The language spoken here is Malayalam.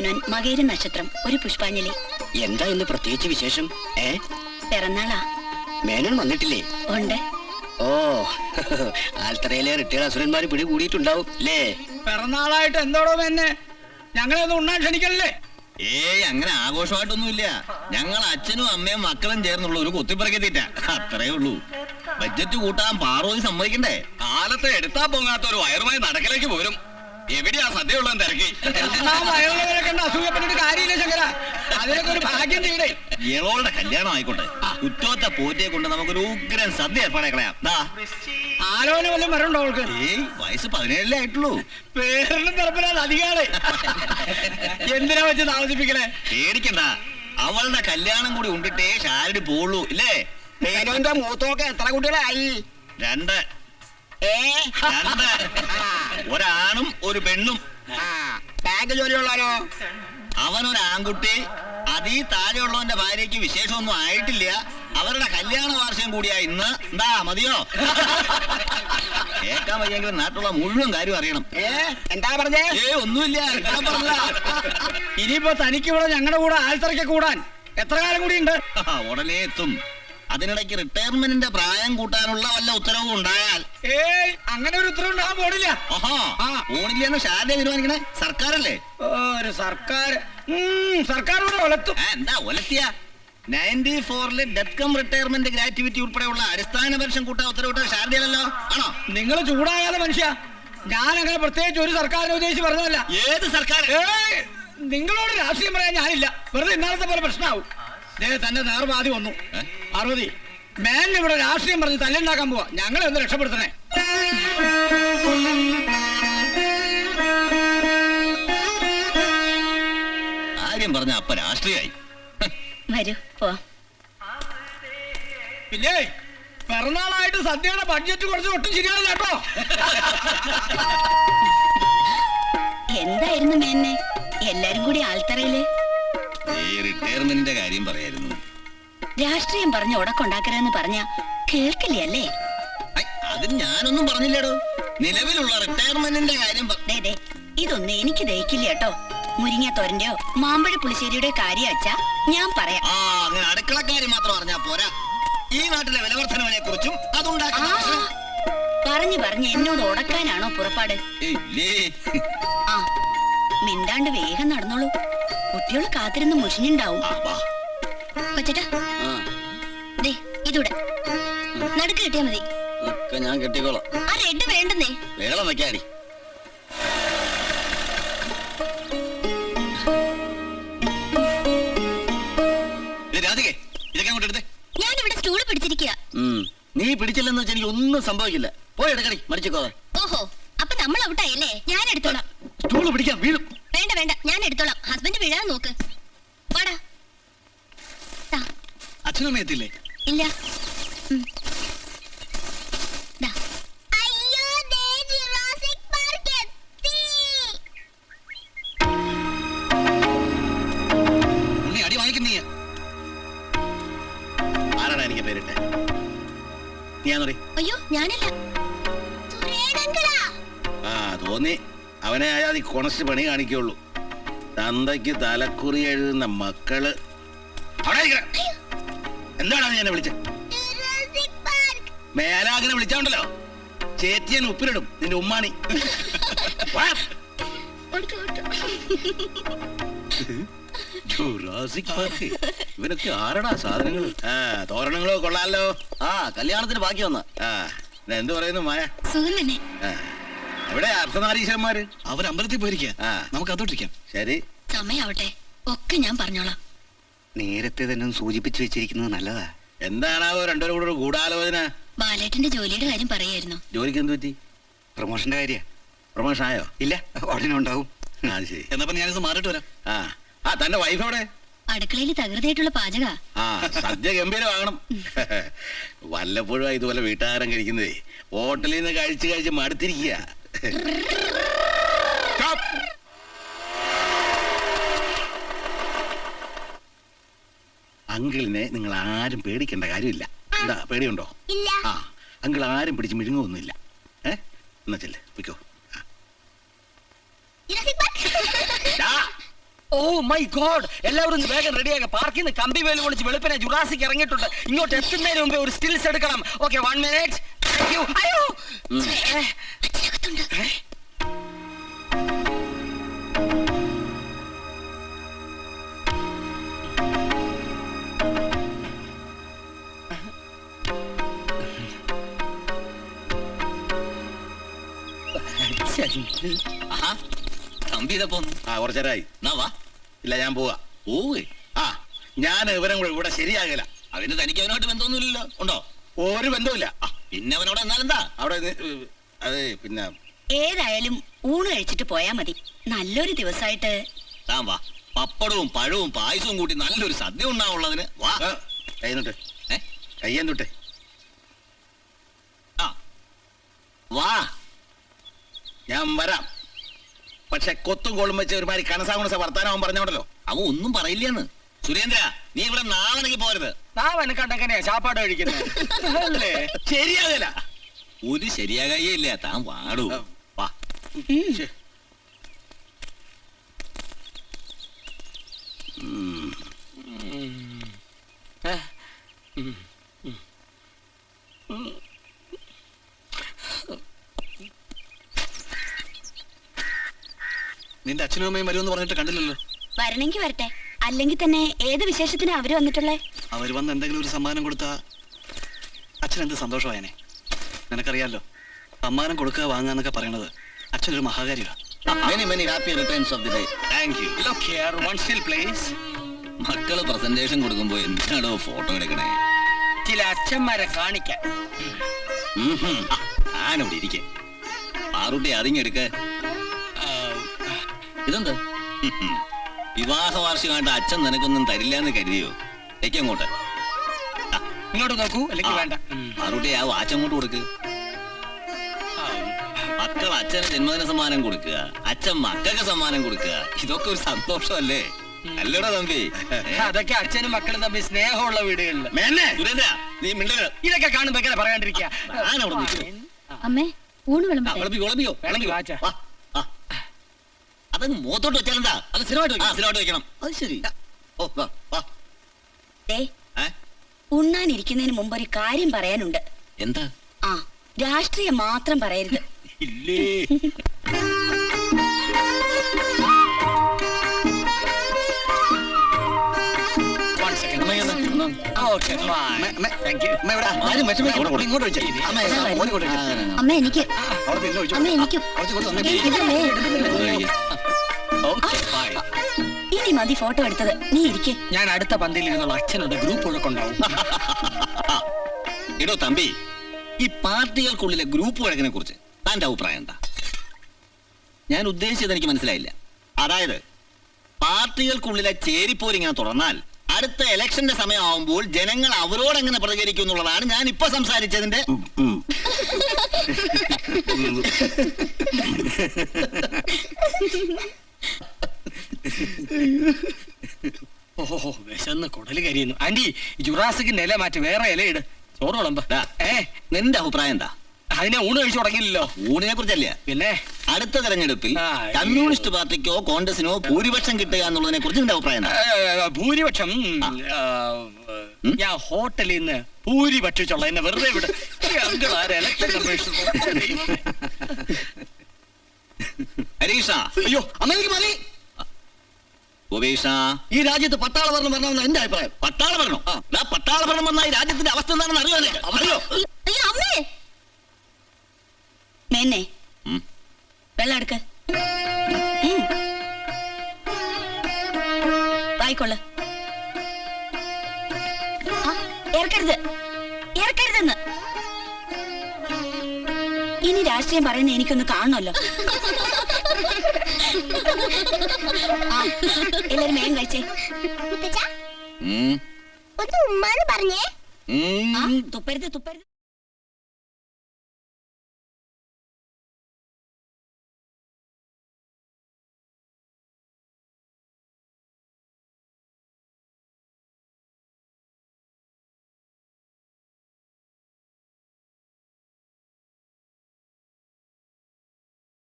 മേനോൻ മകേര നക്ഷത്രം ഒരു പുഷ്പാഞ്ജലി. എന്താ ഇന്ന് പ്രത്യേകിച്ച് വിശേഷം? പിറന്നാളാ. മേനോൻ വന്നിട്ടില്ലേ? ഉണ്ട്. ഓ, ആൽത്തറയിലെ റിട്ടയർഡ് അസുരന്മാര് പിടികൂടിയിട്ടുണ്ടാവും അല്ലേ? പിറന്നാളായിട്ട് എന്തോടോ എന്നെ ഞങ്ങളെ ഒന്ന് ഉണ്ണാൻ ക്ഷണിക്കല്ലേ? ഏയ്, അങ്ങനെ ആഘോഷമായിട്ടൊന്നുമില്ല. ഞങ്ങൾ അച്ഛനും അമ്മയും മക്കളും ചേർന്നുള്ള ഒരു കൊത്തിപ്പറക്കി തീറ്റ, അത്രേ ഉള്ളൂ. ബഡ്ജറ്റ് കൂട്ടാൻ പാർവതി സമ്മതിക്കണ്ടേ? കാലത്ത് എടുത്താ പൊങ്ങാത്ത ഒരു വയറുമായി നടക്കലേക്ക് പോരും. എവിടെയാ സദ്യ ഉള്ളതെന്ന് തിരക്കി. വയറുള്ളവരെ കണ്ട് അസൂയപ്പെട്ടിട്ട് കാര്യമില്ല ശങ്കര. അതിനൊക്കെ ഒരു ഭാഗ്യം തീടേ. ഇളോളുടെ കല്യാണം ആയിക്കോട്ടെ, കുറ്റോത്ത പോറ്റിയെ കൊണ്ട് നമുക്കൊരു ഉഗ്രൻ സദ്യ ഏർപ്പാടെ കളയാം. ആലോചന വല്ലതും വരണ്ടോ അവൾക്ക്? ഏയ്, വയസ്സ് 17 ആയിട്ടുള്ളൂ. പേരിനും തിരപ്പില്ലാതെ അധികാളെ എന്തിനാ വെച്ച് താമസിപ്പിക്കണേ? പേടിക്കണ്ട, അവളുടെ കല്യാണം കൂടി ഉണ്ടിട്ടേ ഷാരടി പോളൂ ഇല്ലേ? മേനോന്റെ മൂത്തോക്കെ എത്ര കുട്ടികളായി? 2. ഒരാണും ഒരു പെണ്ണും. ബാങ്ക് ജോലിയുള്ളവരോ? അവനൊരു ആൺകുട്ടി. അതീ താഴെയുള്ളവന്റെ ഭാര്യയ്ക്ക് വിശേഷമൊന്നും ആയിട്ടില്ല. അവരുടെ കല്യാണ വാർഷികം കൂടിയാ ഇന്ന്. എന്താ മതിയോ? കേൾക്കാൻ വയ്യെങ്കിലും നാട്ടിലുള്ള മുഴുവൻ കാര്യം അറിയണം. എന്താ പറഞ്ഞേ? ഒന്നുമില്ല, ഇനിയിപ്പോ തനിക്കിവിടെ ഞങ്ങളുടെ കൂടെ ആൽത്തറയ്ക്ക് കൂടാൻ എത്ര കാലം കൂടി ഉണ്ട്? ഉടനെ എത്തും. അതിനിടയ്ക്ക് റിട്ടയർമെന്റിന്റെ പ്രായം കൂട്ടാനുള്ള വല്ല ഉത്തരവും ഉണ്ടായാൽ. അങ്ങനെ ഒരു ഉത്തരവ് ഉണ്ടാകാൻ പോണില്ല. പോണില്ലെന്ന് ഷാരദ തീരുമാനിക്കണേ? സർക്കാരല്ലേ? ഒരു സർക്കാർ സർക്കാരോട് ഒലത്തും. എന്താ ഒലത്തിയ? 94-ലെ ഡെത്ത് കം റിട്ടയർമെന്റ് ഗ്രാറ്റുവിറ്റി ഉൾപ്പെടെയുള്ള അടിസ്ഥാന പെൻഷൻ കൂട്ടാൻ ഉത്തരവിട്ട ഷാരദയല്ലോ ആണോ? നിങ്ങൾ ചൂടാകാതെ മനുഷ്യ, ഞാൻ അങ്ങനെ പ്രത്യേകിച്ച് ഒരു സർക്കാരിനെ ഉദ്ദേശിച്ച് പറഞ്ഞതല്ല. ഏത് സർക്കാർ? നിങ്ങളോട് രാഷ്ട്രീയം പറയാൻ ഞാനില്ല. വെറുതെ ഇന്നാളത്തെ പോലെ പ്രശ്നമാവും. തന്റെ നേർവാദി വന്നു. പാർവതി, മേൻ ഇവിടെ രാഷ്ട്രീയം പറഞ്ഞ് തല്ലുണ്ടാക്കാൻ പോവാ. ഞങ്ങളെ ഒന്ന് രക്ഷപ്പെടുത്തണേ. കാര്യം പറഞ്ഞ അപ്പ രാഷ്ട്രീയായി. വരൂ പോ. പിന്നെ പിറന്നാളായിട്ട് സദ്യയുടെ ബഡ്ജറ്റ് കുറച്ച് ഒട്ടും ശരിയാണല്ലോ കേട്ടോ. എന്തായിരുന്നു മേന്നെ എല്ലാരും കൂടി ആൽത്തറയില്? ഈ റിട്ടയർമെന്റിന്റെ കാര്യം പറയായിരുന്നു. രാഷ്ട്രീയം പറഞ്ഞ് ഉടക്കുണ്ടാക്കരുതെന്ന് പറഞ്ഞ കേൾക്കില്ലേ അല്ലേ? അതിന് ഞാനൊന്നും പറഞ്ഞില്ലേടോ. നിലവിലുള്ള റിട്ടയർമെന്റിന്റെ കാര്യം ഇതൊന്നും എനിക്ക് ദഹിക്കില്ല കേട്ടോ. മുരിങ്ങ തോരന്റെയോ മാമ്പഴ പുളിശ്ശേരിയുടെ കാര്യം അച്ഛാ ഞാൻ പറയാം. അങ്ങനെ അടുക്കളക്കാര്യം മാത്രം പറഞ്ഞാ പോരാ. ഈ നാട്ടിലെ വിലവർദ്ധനവിനെ കുറിച്ചും പറഞ്ഞു എന്നോട് ഉടക്കാനാണോ പുറപ്പാട്? ആ, മിണ്ടാണ്ട് വേഗം നടന്നോളൂ. കുട്ടികൾ കാത്തിരുന്ന് മുഷിഞ്ഞുണ്ടാവും. കൊച്ചേട്ടാ, ഇതൂടെ നടുക്ക് കിട്ടിയാ മതി. ഞാൻ കെട്ടിക്കോളാം. ആ റെഡ് വേണ്ടെന്നേ. വേളം വെക്കാടി. രാധികേ, ഇതൊക്കെ അങ്ങോട്ട് എടുത്തേ. ഞാനിവിടെ സ്റ്റൂള് പിടിച്ചിരിക്കുക. നീ പിടിച്ചില്ലെന്ന് വെച്ചാൽ എനിക്ക് ഒന്നും സംഭവിക്കില്ല. പോയി എടുക്കടി, മടിച്ചോതെ. ഓഹോ, അപ്പൊ നമ്മൾ ഔട്ടായല്ലേ? ഞാൻ എടുത്തോളാം. സ്റ്റൂള് പിടിക്കാൻ വീഴും. വേണ്ട, ഞാൻ എടുത്തോളാം. ഹസ്ബൻഡ് വീഴാൻ നോക്ക്. വാടാ. അച്ഛനമ്മ എത്തില്ലേ? ഇല്ല. അടി വാങ്ങിക്കും നീ. ആരാടാ എനിക്ക് പേരിട്ടെ? നീയാന്നറി? അയ്യോ, ഞാനല്ല. തോന്നി. അവനെ ആയാൽ ഈ കൊണസ്റ്റ് പണി കാണിക്കുള്ളൂ. തന്തയ്ക്ക് തലക്കുറി എഴുതുന്ന മക്കള്. എന്താണ് നീ എന്നെ വിളിച്ച? മേലാകിനെ വിളിച്ചോണ്ടല്ലോ ചേറ്റിയൻ ഉപ്പിലിടും നിന്റെ ഉമ്മാണി. ഇവനൊക്കെ ആരടാ സാധനങ്ങൾ? തോരണങ്ങളോ കൊള്ളാലോ. കല്യാണത്തിന് ബാക്കി വന്ന. എന്ത് പറയുന്നു മായ? സുഖം തന്നെ. എവിടെ അർദ്ധനാരീശ്വരന്മാര്? അവർ അമ്പലത്തിൽ പോയിരിക്കുക. നമുക്ക് അതോട്ടിരിക്കാം. ശരി, സമയാവട്ടെ. ഒക്കെ ഞാൻ പറഞ്ഞോളാം. നേരത്തെ തന്നെ സൂചിപ്പിച്ചു വെച്ചിരിക്കുന്നത് നല്ലതാ. എന്താണാവോ രണ്ടുപേരും കൂടെ ഗൂഢാലോചന? ബാലേട്ടന്റെ ജോലിയുടെ കാര്യം പറയായിരുന്നു. ജോലിക്ക് എന്ത് പറ്റി? പ്രൊമോഷന്റെ കാര്യ. പ്രൊമോഷൻ ആയോ? ഇല്ല, ഉടനെ ഉണ്ടാവും. ശരി, എന്നപ്പോ ഞാനിത് മാറിട്ട് വരാം. തന്റെ വൈഫ് എവിടെ? അടുക്കളയിൽ തകൃതിയായിട്ടുള്ള പാചക. സദ്യ ഗംഭീരമാകണം. വല്ലപ്പോഴും ഇതുപോലെ വീട്ടുകാരം കഴിക്കുന്നതേ. ഹോട്ടലിൽ നിന്ന് കഴിച്ച് മടുത്തിരിക്കുക. അങ്കിളിനെ നിങ്ങൾ ആരും പേടിക്കേണ്ട കാര്യമില്ല. എന്താ പേടിയുണ്ടോ? അങ്കിൾ ആരും പിടിച്ച് മിഴുങ്ങൊന്നുമില്ല. എന്നാ ചെല്ലേ, പൊയ്ക്കോ. ഓ മൈ ഗോഡ്, എല്ലാവരും ഒന്ന് വേഗം റെഡിയാക. പാർക്കിൽ നിന്ന് കമ്പി വേല് പൊളിച്ച് വെളുപ്പിനെ ജുറാസിക്ക് ഇറങ്ങിയിട്ടുണ്ട്. ഇങ്ങോട്ട് എത്തുന്നതിന് മുമ്പേ ഒരു സ്റ്റിൽസ് എടുക്കണം. Okay, 1 minute. അയ്യോ അയ്യോ. ആഹാ, തമ്പി ഇതാ പോന്നു. ആ കുറച്ചേരായി. എന്നാ വാ. ഇല്ല, ഞാൻ പോവാ. പോവേ. ആ, ഞാൻ ഇവരും കൂടെ ഇവിടെ ശരിയാകില്ല. അവന് തനിക്ക് അവനോട്ട് ബന്ധമൊന്നുമില്ലല്ലോ. ഉണ്ടോ? ഒരു ബന്ധവുമില്ല. പിന്നെ അവനോട് എന്നാലെന്താ? അവിടെ അതെ, പിന്നെ ഏതായാലും ഊണ് കഴിച്ചിട്ട് പോയാ മതി. നല്ലൊരു ദിവസമായിട്ട് താൻ വാ. പപ്പടവും പഴവും പായസവും കൂട്ടി നല്ലൊരു സദ്യ ഉണ്ടാവുള്ളതിന് വാ. കൈ തൊട്ട്, ഏ? കയ്യാൻ തൊട്ട്. ആ വാ. ഞാൻ വരാം. പക്ഷെ കൊത്തും കോളും വെച്ച് ഒരുമാതിരി കണസാകുണസ വർത്താനം അവൻ പറഞ്ഞോണ്ടല്ലോ. അവൻ ഒന്നും പറയില്ലെന്ന്. സുരേന്ദ്ര, നീ ഇവിടെ നാളെ പോരുത്. നാവനെ കണ്ടെങ്ങനെയാ ചാപ്പാട് കഴിക്കുന്നത്? അല്ലേ? ശരിയാകില്ല. ഒരു ശരിയാകേ ഇല്ല. താൻ വാടൂ. വാ. ശ്ശെ. നിന്റെ അച്ഛനും അമ്മയും വരുമെന്ന് പറഞ്ഞിട്ട് കണ്ടില്ലല്ലോ. വരണമെങ്കിൽ വരട്ടെ. അല്ലെങ്കിൽ തന്നെ ഏത് വിശേഷത്തിനാ അവര് വന്നിട്ടുള്ളേ? അവർ വന്ന് എന്തെങ്കിലും ഒരു സമ്മാനം കൊടുത്താ അച്ഛൻ എന്ത് സന്തോഷമായനെ. നിനക്കറിയാലോ, സമ്മാനം കൊടുക്കുക വാങ്ങാന്നൊക്കെ പറയണത് അച്ഛനൊരു മഹാകാര്യമാണ്. Many many happy returns of the day. Thank you. Look here, one still please. മക്കള് പ്രസന്റേഷൻ കൊടുക്കുമ്പോ എന്തിനാണോ ഫോട്ടോ എടുക്കണേ? ചില അച്ഛന്മാരെ കാണിക്കാൻ. ആനോട് ഇരിക്കേ. പാറുട്ടി അതിങ്ങെടുക്ക. ഇതെന്ത്? വിവാഹ വാർഷികമായിട്ട് അച്ഛൻ നിനക്കൊന്നും തരില്ല എന്ന് കരുതിയോ? അങ്ങോട്ട് ഇങ്ങോട്ട് നോക്കൂ, അല്ലെങ്കിൽ വേണ്ട. പാറുട്ടി ആ വാച്ച് അങ്ങോട്ട് കൊടുക്ക്. മക്കൾ അച്ഛന് ജന്മദിന സമ്മാനം കൊടുക്കുക, അച്ഛൻ മക്കൾക്ക് സമ്മാനം കൊടുക്കുക. ഇതൊക്കെ ഒരു സന്തോഷമല്ലേ? അല്ലടാ തമ്പി. അതൊക്കെ അച്ഛനും മക്കളും തമ്മിൽ സ്നേഹമുള്ള വീടുകളിൽ. സുരേന്ദ്ര, നീ മിണ്ടരുത്. ഇതൊക്കെ കാണുമ്പോ എങ്ങനെ പറയാണ്ടിരിക്കുക? ഞാനവിടെ നിൽക്കുന്നു. അമ്മേ, ഊണ് വിളമ്പിക്കോ, വിളമ്പിക്കോ. വേണമെങ്കിൽ വാച്ചാ. വാ, വാ. അതങ്ങ് മുഖത്തോട്ട് വെച്ചാലെന്താ? അത് സ്ഥിരമായിട്ട് വെക്കണം. അത് ശരി. ഓ വാ, വാ. ദേ, ഏ? ഉണ്ണാനിരിക്കുന്നതിന് മുമ്പ് ഒരു കാര്യം പറയാനുണ്ട്. എന്താ? ആ, രാഷ്ട്രീയം മാത്രം പറയരുത്. ഇല്ലേ? One second. Okay, fine. Thank you. ഇങ്ങോട്ട് വെച്ചേ. അമ്മ എനിക്ക് അവിടെ പിന്നെ ഒഴിച്ചു. അമ്മ എനിക്കും കുറച്ച് കൊടുത്ത് അമ്മേ. എനിക്കിതല്ലേ. Okay, fine. ഇനി മതി ഫോട്ടോ എടുത്തത്. നീ ഇരിക്കേ. ഞാൻ അടുത്ത പന്തിയിൽ ഇരുന്നുള്ള അച്ഛനുണ്ട്. ഗ്രൂപ്പ് ഒഴുക്കുണ്ടാവും. എടോ തമ്പി, ഈ പാർട്ടികൾക്കുള്ളിലെ ഗ്രൂപ്പ് വഴക്കിനെ കുറിച്ച് തന്റെ അഭിപ്രായം എന്താ? ഞാൻ ഉദ്ദേശിച്ചത് എനിക്ക് മനസ്സിലായില്ല. അതായത് പാർട്ടികൾക്കുള്ളിലെ ചേരിപ്പോരിങ്ങനെ തുടർന്നാൽ അടുത്ത ഇലക്ഷന്റെ സമയമാവുമ്പോൾ ജനങ്ങൾ അവരോട് എങ്ങനെ പ്രതികരിക്കും എന്നുള്ളതാണ് ഞാൻ ഇപ്പൊ സംസാരിച്ചതിന്റെ. ഓഹോ, വിശന്ന് കുടല് കരിയുന്നു. ആന്റി, ജുറാസിക്കിന്റെ ഇല മാറ്റി വേറെ ഇല ഇട്. ചോറ് വിളമ്പ. നിന്റെ അഭിപ്രായം എന്താ? അതിനെ ഊണ് കഴിച്ചു തുടങ്ങിയില്ലല്ലോ. ഊണിനെ കുറിച്ചല്ല, പിന്നെ അടുത്ത തെരഞ്ഞെടുപ്പിൽ ആ, കമ്മ്യൂണിസ്റ്റ് പാർട്ടിക്കോ കോൺഗ്രസിനോ ഭൂരിപക്ഷം കിട്ടുക എന്നുള്ളതിനെ കുറിച്ച് നിന്റെ അഭിപ്രായം എന്താ? ഭൂരിപക്ഷം ഞാൻ ഹോട്ടലിൽ നിന്ന് പൂരി ഭക്ഷിച്ചുള്ള എന്നെ വെറുതെ വിട്. ഹരീഷ, അയ്യോ അമ്മ, എനിക്ക് മതി. ഗോപീഷ, ഈ രാജ്യത്ത് പട്ടാള ഭരണം വരണമെന്ന് എന്റെ അഭിപ്രായം. പട്ടാള ഭരണം. പട്ടാള ഭരണം വന്ന ഈ രാജ്യത്തിന്റെ അവസ്ഥ എന്താണെന്ന് അറിയോ? അയ്യോ അമ്മേ. മേന്നെ, വെള്ളം എടുക്ക. വായിക്കൊള്ള. ഇറക്കരുത്, ഇറക്കരുതെന്ന്. ഇനി രാഷ്ട്രീയം പറയുന്ന എനിക്കൊന്ന് കാണണമല്ലോ. ആ, എല്ലാരും വേഗം കഴിച്ചേ. ഉമ്മാന്ന് പറഞ്ഞേ. തുപ്പരുത് തുപ്പരുത്.